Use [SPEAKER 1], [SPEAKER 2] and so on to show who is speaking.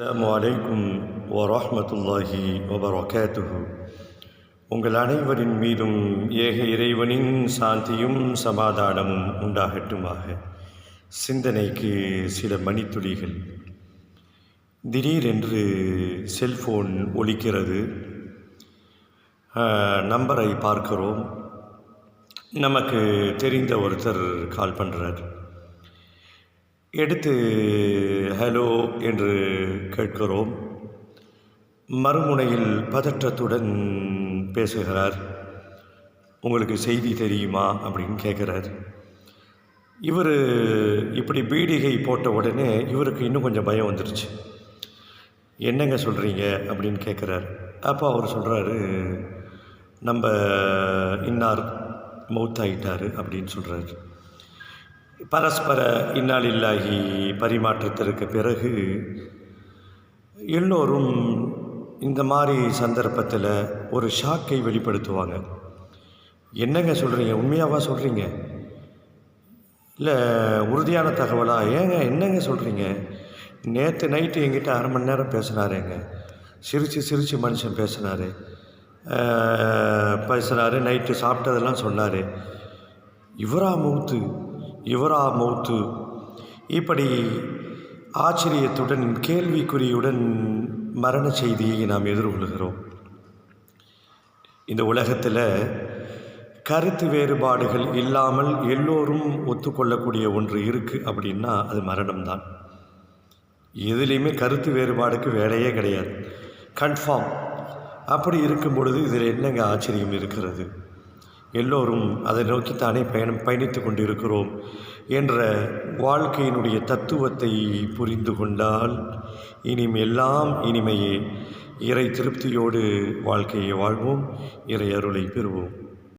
[SPEAKER 1] அஸ்ஸலாமு அலைக்கும் வரஹ்மத்துல்லாஹி வபரகாத்துஹு. உங்கள் அனைவரின் மீதும் ஏக இறைவனின் சாந்தியும் சமாதானமும் உண்டாகட்டுமாக. சிந்தனைக்கு சில மணித்துளிகள். திடீரென்று செல்போன் ஒலிக்கிறது. நம்பரை பார்க்கிறோம். நமக்கு தெரிந்த ஒருத்தர் கால் பண்ணுறார். எடுத்து ஹலோ என்று கேட்கிறோம். மறுமுனையில் பதற்றத்துடன் பேசுகிறார். உங்களுக்கு செய்தி தெரியுமா அப்படின்னு கேட்குறார். இவர் இப்படி பீடிகை போட்ட உடனே இவருக்கு இன்னும் கொஞ்சம் பயம் வந்துருச்சு. என்னங்க சொல்கிறீங்க அப்படின்னு கேட்குறார். அப்போ அவர் சொல்கிறாரு, நம்ம இன்னார் மௌத்தாயிட்டார் அப்படின்னு சொல்கிறார். பரஸ்பர இன்னாலில்லாஹி பரிமாற்றத்திற்கு பிறகு எல்லோரும் இந்த மாதிரி சந்தர்ப்பத்தில் ஒரு ஷாக்கை வெளிப்படுத்துவாங்க. என்னங்க சொல்கிறீங்க, உண்மையாவா சொல்கிறீங்க, இல்லை உறுதியான தகவலா, ஏங்க என்னங்க சொல்கிறீங்க, நேற்று நைட்டு எங்கிட்ட 1/2 மணி நேரம் பேசினாருங்க, சிரித்து மனுஷன் பேசினார், நைட்டு சாப்பிட்டதெல்லாம் சொன்னார், இவரா மௌத்து இப்படி ஆச்சரியத்துடன் கேள்விக்குறியுடன் மரண செய்தியை நாம் எதிர்கொள்கிறோம். இந்த உலகத்தில் கருத்து வேறுபாடுகள் இல்லாமல் எல்லோரும் ஒத்துக்கொள்ளக்கூடிய ஒன்று இருக்குது அப்படின்னா அது மரணம்தான். எதுலேயுமே கருத்து வேறுபாடுக்கு வேலையே கிடையாது, கன்ஃபார்ம். அப்படி இருக்கும் பொழுது இதில் என்னங்க ஆச்சரியம் இருக்கிறது? எல்லோரும் அதை நோக்கித்தானே பயணித்து கொண்டிருக்கிறோம் என்ற வாழ்க்கையினுடைய தத்துவத்தை புரிந்து கொண்டால் எல்லாம் இனிமையே. இறை திருப்தியோடு வாழ்க்கையை வாழ்வோம், இறை அருளை பெறுவோம்.